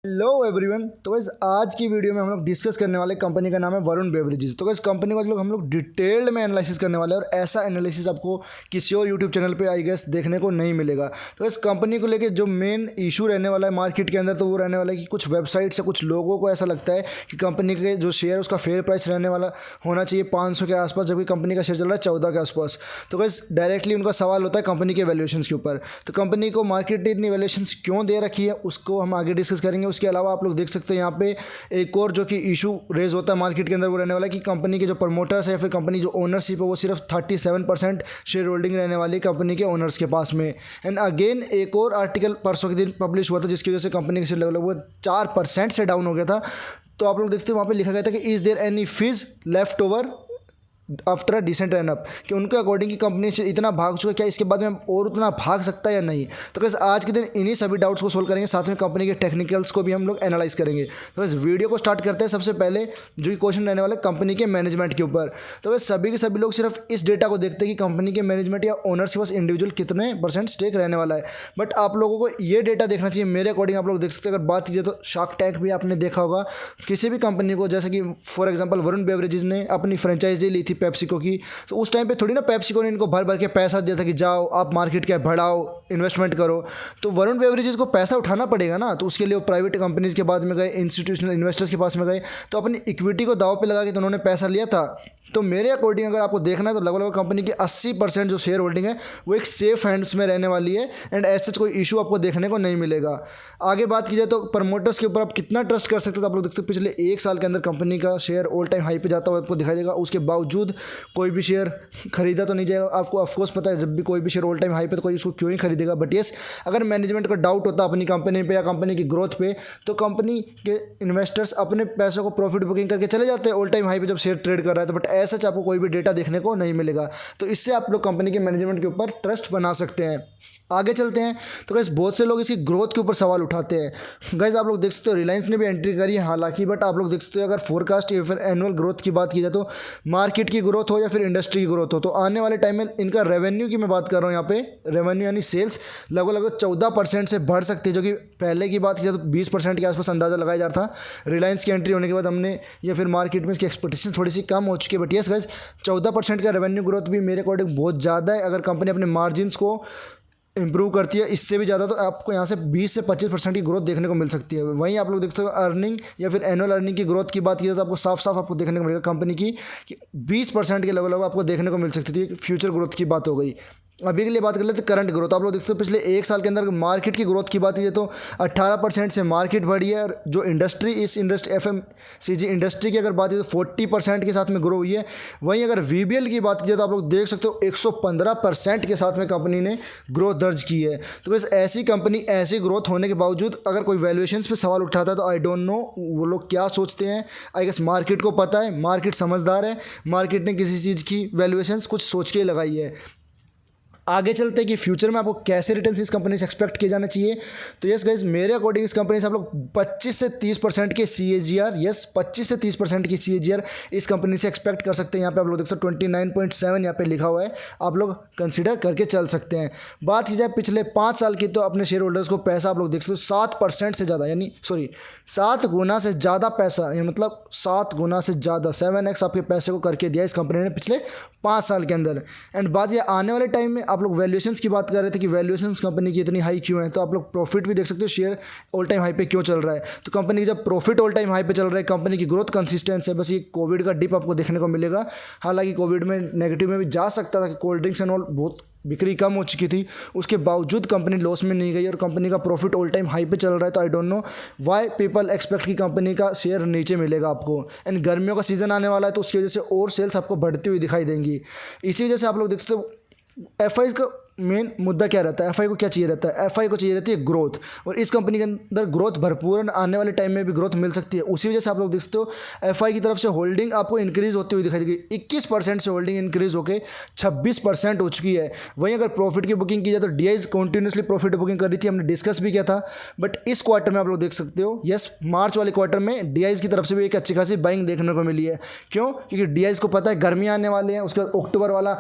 Hello everyone. तो guys आज की वीडियो में हम लोग डिस्कस करने वाले कंपनी का नाम है वरुण बेवरेजेस। तो गाइस कंपनी को आज हम लोग डिटेल्ड में एनालिसिस करने वाले हैं और ऐसा एनालिसिस आपको किसी और यूट्यूब चैनल पे आई गेस देखने को नहीं मिलेगा। तो इस कंपनी को लेके जो मेन इशू रहने वाला है मार्केट के अंदर तो वो रहने वाला है कि कुछ वेबसाइट से कुछ लोगों को ऐसा लगता है कि कंपनी के जो शेयर उसका फेयर प्राइस रहने वाला होना चाहिए 500 के आसपास, जबकि कंपनी का शेयर चल रहा है 14 के आसपास। तो गाइस डायरेक्टली उनका सवाल होता है कंपनी के वैल्यूएशंस के ऊपर। तो कंपनी को मार्केट ने इतनी वैल्यूएशंस क्यों दे रखी है उसको हम आगे डिस्कस करेंगे। उसके अलावा आप लोग देख सकते हैं यहाँ पे एक और जो कि इशू रेज होता है मार्केट के अंदर वो रहने वाला है कि कंपनी के जो प्रमोटर्स है या फिर कंपनी जो ओनरशिप है वो सिर्फ 37% शेयर होल्डिंग रहने वाली है कंपनी के ओनर्स के पास में। एंड अगेन एक और आर्टिकल परसों के दिन पब्लिश हुआ था जिसकी वजह से कंपनी का शेयर लगभग वो 4% से डाउन हो गया था। तो आप लोग देखते हैं वहाँ पे लिखा गया था कि is there any fees left over after a decent run up, कि उनके अकॉर्डिंग की कंपनी से इतना भाग चुका है, क्या इसके बाद में और उतना भाग सकता है या नहीं। तो कैसे आज के दिन इन्हीं सभी डाउट्स को सोल्व करेंगे, साथ में कंपनी के टेक्निकल्स को भी हम लोग एनालाइज करेंगे। तो इस वीडियो को स्टार्ट करते हैं। सबसे पहले जो कि क्वेश्चन रहने वाला है कंपनी के मैनेजमेंट के ऊपर। तो वैसे सभी के सभी लोग सिर्फ इस डेटा को देखते हैं कि कंपनी के मैनेजमेंट या ओनर्स के पास इंडिविजुअल कितने परसेंट स्टेक रहने वाला है, बट आप लोगों को ये डेटा देखना चाहिए। मेरे अकॉर्डिंग आप लोग देख सकते हैं, अगर बात कीजिए तो शार्क टैंक भी आपने देखा होगा। किसी भी कंपनी को, जैसे कि फॉर एग्जाम्पल वरुण बेवरेजेस ने अपनी फ्रेंचाइजी ली थी पेप्सिको की, तो उस टाइम पे थोड़ी ना पेप्सिको ने इनको भर भर के पैसा दिया था कि जाओ आप मार्केट कैप बढ़ाओ, इन्वेस्टमेंट करो। तो वरुण बेवरेजेस को पैसा उठाना पड़ेगा ना, तो उसके लिए वो प्राइवेट कंपनीज के बाद में गए, इंस्टीट्यूशनल इन्वेस्टर्स के पास में गए, तो अपनी इक्विटी को दाव पे लगा के तो उन्होंने पैसा लिया था। तो मेरे अकॉर्डिंग अगर आपको देखना है तो लगभग कंपनी की 80% जो शेयर होल्डिंग है वो एक सेफ हैंड्स में रहने वाली है एंड ऐसा कोई इशू आपको देखने को नहीं मिलेगा। आगे बात की जाए तो प्रमोटर्स के ऊपर आप कितना ट्रस्ट कर सकते हो, तो आप लोग देख सकते हो पिछले एक साल के अंदर कंपनी का शेयर ऑल टाइम हाई पे जाता हुआ आपको दिखाई देगा। उसके बावजूद कोई भी शेयर खरीदा तो नहीं जाएगा। आपको ऑफकोर्स पता है जब भी कोई भी शेयर ऑल टाइम हाई पे तो कोई उसको क्यों ही खरीदेगा, बट येस अगर मैनेजमेंट को डाउट होता अपनी कंपनी पे या कंपनी की ग्रोथ पे तो कंपनी के इन्वेस्टर्स अपने पैसों को प्रॉफिट बुकिंग करके चले जाते हैं ऑल टाइम हाई पे जब शेयर ट्रेड कर रहा है। तो बट ऐसा आपको कोई भी डेटा देखने को नहीं मिलेगा। तो इससे आप लोग कंपनी के मैनेजमेंट के ऊपर ट्रस्ट बना सकते हैं। आगे चलते हैं। तो गाइस बहुत से लोग इसकी ग्रोथ के ऊपर सवाल उठाते हैं। गाइस आप लोग देख सकते हो रिलायंस ने भी एंट्री करी है हालांकि, बट आप लोग देख सकते हो अगर फोरकास्ट या फिर एनुअल ग्रोथ की बात की जाए तो मार्केट की ग्रोथ हो या फिर इंडस्ट्री की ग्रोथ हो, तो आने वाले टाइम में इनका रेवेन्यू की मैं बात कर रहा हूँ यहाँ पे, रेवेन्यू यानी सेल्स लगभग 14% से बढ़ सकती है, जो कि पहले की बात की जाए तो 20% के आसपास अंदाजा लगाया जा रहा था। रिलायंस की एंट्री होने के बाद हमने या फिर मार्केट में इसकी एक्सपेक्टेशन थोड़ी सी कम हो चुकी है, बट यस गाइस 14% का रेवेन्यू ग्रोथ भी मेरे अकॉर्डिंग बहुत ज़्यादा है। अगर कंपनी अपने मार्जिन्स को इंप्रूव करती है इससे भी ज़्यादा तो आपको यहाँ से 20 से 25% की ग्रोथ देखने को मिल सकती है। वहीं आप लोग देख सकते हो अर्निंग या फिर एनुअल अर्निंग की ग्रोथ की बात की जाए तो आपको साफ साफ आपको देखने को मिलेगा कंपनी की कि 20% के लगभग आपको देखने को मिल सकती थी। फ्यूचर ग्रोथ की बात हो गई। अभी के लिए बात कर लेते हैं करंट ग्रोथ। आप लोग देखते हो पिछले एक साल के अंदर मार्केट की ग्रोथ की बात की जाए तो 18% से मार्केट बढ़ी है, और जो इंडस्ट्री इस इंडस्ट्री FMCG इंडस्ट्री की अगर बात की तो 40% के साथ में ग्रो हुई है। वहीं अगर VBL की बात की जाए तो आप लोग देख सकते हो 115% के साथ में कंपनी ने ग्रोथ दर्ज की है। तो बस ऐसी कंपनी ऐसी ग्रोथ होने के बावजूद अगर कोई वैल्यूएशंस पे सवाल उठाता है तो आई डोंट नो वो लोग क्या सोचते हैं। आई गेस मार्केट को पता है, मार्केट समझदार है, मार्केट ने किसी चीज़ की वैल्यूएशंस कुछ सोच के लगाई है। आगे चलते हैं कि फ्यूचर में आपको कैसे रिटर्न्स इस कंपनी से एक्सपेक्ट किए जाने चाहिए। तो यस गाइस मेरे अकॉर्डिंग इस कंपनी से आप लोग 25 से 30% के CAGR, यस 25 से 30% की CAGR इस कंपनी से एक्सपेक्ट कर सकते हैं। यहाँ पे आप लोग देख सकते हो 29.7 यहाँ पे लिखा हुआ है, आप लोग कंसिडर करके चल सकते हैं। बात की जाए पिछले 5 साल की तो अपने शेयर होल्डर्स को पैसा आप लोग देख सकते हो 7% से ज़्यादा, यानी 7 गुना से ज़्यादा पैसा, मतलब 7 गुना से ज़्यादा 7x आपके पैसे को करके दिया इस कंपनी ने पिछले 5 साल के अंदर। एंड बात ये आने वाले टाइम में आप लोग वैल्यूएशंस की बात कर रहे थे कि वैल्यूएशंस कंपनी की इतनी हाई क्यों है, तो आप लोग प्रॉफिट भी देख सकते हो शेयर ऑल टाइम हाई पे क्यों चल रहा है। तो कंपनी की जब प्रॉफिट ऑल टाइम हाई पे चल रहा है, कंपनी की ग्रोथ कंसिस्टेंस है, बस ये कोविड का डिप आपको देखने को मिलेगा। हालांकि कोविड में नेगेटिव में भी जा सकता था कि कोल्ड ड्रिंक्स एंड ऑल बहुत बिक्री कम हो चुकी थी, उसके बावजूद कंपनी लॉस में नहीं गई और कंपनी का प्रॉफिट ऑल टाइम हाई पे चल रहा है। तो I don't know why people expect कि कंपनी का शेयर नीचे मिलेगा आपको। एंड गर्मियों का सीज़न आने वाला है तो उसकी वजह से और सेल्स आपको बढ़ती हुई दिखाई देंगी। इसी वजह से आप लोग देख सकते हो FI का मेन मुद्दा क्या रहता है, FI को क्या चाहिए रहता है, FI को चाहिए रहती है ग्रोथ, और इस कंपनी के अंदर ग्रोथ भरपूर आने वाले टाइम में भी ग्रोथ मिल सकती है। उसी वजह से आप लोग देख सकते हो FI की तरफ से होल्डिंग आपको इंक्रीज होती हुई दिखाई देगी। 21% से होल्डिंग इंक्रीज होकर 26% हो चुकी है। वहीं अगर प्रॉफिट की बुकिंग की जाए तो DIs कंटिन्यूसली प्रॉफिट बुकिंग कर रही थी, हमने डिस्कस भी किया था। बट इस क्वार्टर में आप लोग देख सकते हो, यस मार्च वाले क्वार्टर में DIs की तरफ से भी एक अच्छी खासी बाइंग देखने को मिली है। क्यों? क्योंकि DIs को पता है गर्मी आने वाले हैं, उसके बाद अक्टूबर वाला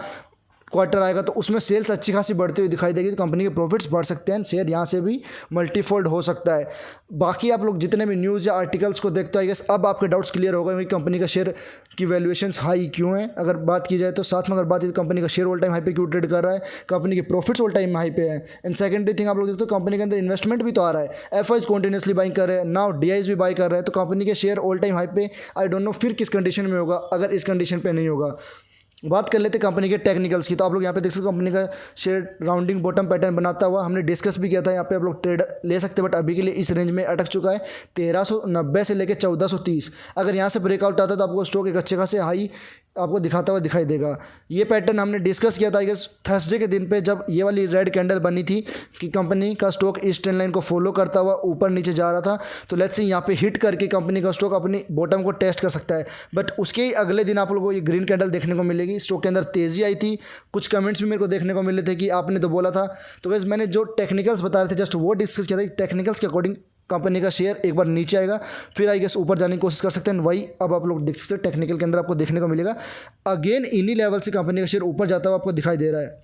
क्वार्टर आएगा तो उसमें सेल्स अच्छी खासी बढ़ती हुई दिखाई देगी, तो कंपनी के प्रॉफिट्स बढ़ सकते हैं, शेयर यहाँ से भी मल्टीफोल्ड हो सकता है। बाकी आप लोग जितने भी न्यूज़ या आर्टिकल्स को देखते हो आई गेस अब आपके डाउट्स क्लियर हो गए कि कंपनी का शेयर की वैल्यूएशंस हाई क्यों है। अगर बात की जाए तो साथ में अगर बात की तो कंपनी का शेयर ऑल टाइम हाई पे क्यों ट्रेड कर रहा है, कंपनी के प्रॉफिट्स ऑल टाइम हाई पे है। एंड सेकेंडरी थिंग आप लोग देखते हो कंपनी के अंदर इन्वेस्टमेंट भी तो आ रहा है, एफआईज कॉन्टिन्यूसली बाइंग कर रहे हैं, नाउ डीआईज भी बाई कर रहे हैं, तो कंपनी के शेयर ऑल टाइम हाई पे आई डोंट नो फिर किस कंडीशन में होगा अगर इस कंडीशन पे नहीं होगा। बात कर लेते कंपनी के टेक्निकल्स की, तो आप लोग यहाँ पे देख सकते हो कंपनी का शेयर राउंडिंग बॉटम पैटर्न बनाता हुआ हमने डिस्कस भी किया था, यहाँ पे आप लोग ट्रेड ले सकते हैं, बट अभी के लिए इस रेंज में अटक चुका है 1390 से लेकर 1430। अगर यहाँ से ब्रेकआउट आता है तो आपको स्टॉक एक अच्छे खासे हाई आपको दिखाता हुआ दिखाई देगा। ये पैटर्न हमने डिस्कस किया था आई गेस थर्सडे के दिन पे, जब ये वाली रेड कैंडल बनी थी कि कंपनी का स्टॉक इस ट्रेंड लाइन को फॉलो करता हुआ ऊपर नीचे जा रहा था। तो लेट्स से यहाँ पे हिट करके कंपनी का स्टॉक अपनी बॉटम को टेस्ट कर सकता है, बट उसके ही अगले दिन आप लोगों को ये ग्रीन कैंडल देखने को मिलेगी। स्टॉक के अंदर तेज़ी आई थी, कुछ कमेंट्स भी मेरे को देखने को मिले थे कि आपने तो बोला था। तो गाइस मैंने जो टेक्निकल्स बता रहे थे जस्ट वो डिस्कस किया था, टेक्निकल्स के अकॉर्डिंग कंपनी का शेयर एक बार नीचे आएगा फिर आई गेस ऊपर जाने की कोशिश कर सकते हैं। वही अब आप लोग देख सकते हैं टेक्निकल के अंदर आपको देखने को मिलेगा, अगेन इन्हीं लेवल से कंपनी का शेयर ऊपर जाता हुआ आपको दिखाई दे रहा है।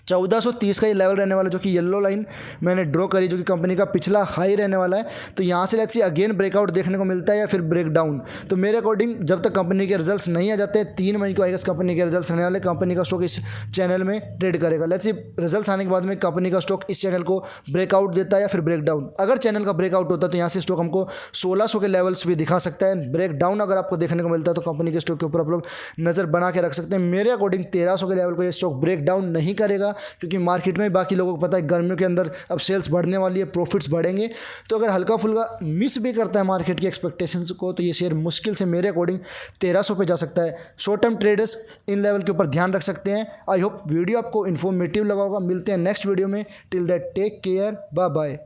1430 का ये लेवल रहने वाला, जो कि येलो लाइन मैंने ड्रॉ करी, जो कि कंपनी का पिछला हाई रहने वाला है। तो यहाँ से लेट्स सी अगेन ब्रेकआउट देखने को मिलता है या फिर ब्रेक डाउन। तो मेरे अकॉर्डिंग जब तक कंपनी के रिजल्ट्स नहीं आ जाते, 3 मई को आएगा कंपनी के रिजल्ट्स रहने वाले, कंपनी का स्टॉक इस चैनल में ट्रेड करेगा। लेट्स सी रिजल्ट्स आने के बाद में कंपनी का स्टॉक इस चैनल को ब्रेकआउट देता है या फिर ब्रेक डाउन। अगर चैनल का ब्रेकआउट होता है तो यहाँ से स्टॉक हमको 1600 के लेवल्स भी दिखा सकता है। ब्रेक डाउन अगर आपको देखने को मिलता है तो कंपनी के स्टॉक के ऊपर आप लोग नज़र बना के रख सकते हैं। मेरे अकॉर्डिंग 1300 के लेवल को ये स्टॉक ब्रेक डाउन नहीं करेगा, क्योंकि मार्केट में बाकी लोगों को पता है गर्मियों के अंदर अब सेल्स बढ़ने वाली है, प्रॉफिट्स बढ़ेंगे। तो अगर हल्का फुल्का मिस भी करता है मार्केट की एक्सपेक्टेशंस को तो ये शेयर मुश्किल से मेरे अकॉर्डिंग 1300 पे जा सकता है। शॉर्ट टर्म ट्रेडर्स इन लेवल के ऊपर ध्यान रख सकते हैं। आई होप वीडियो आपको इन्फॉर्मेटिव लगा होगा। मिलते हैं नेक्स्ट वीडियो में, till that take care, bye bye.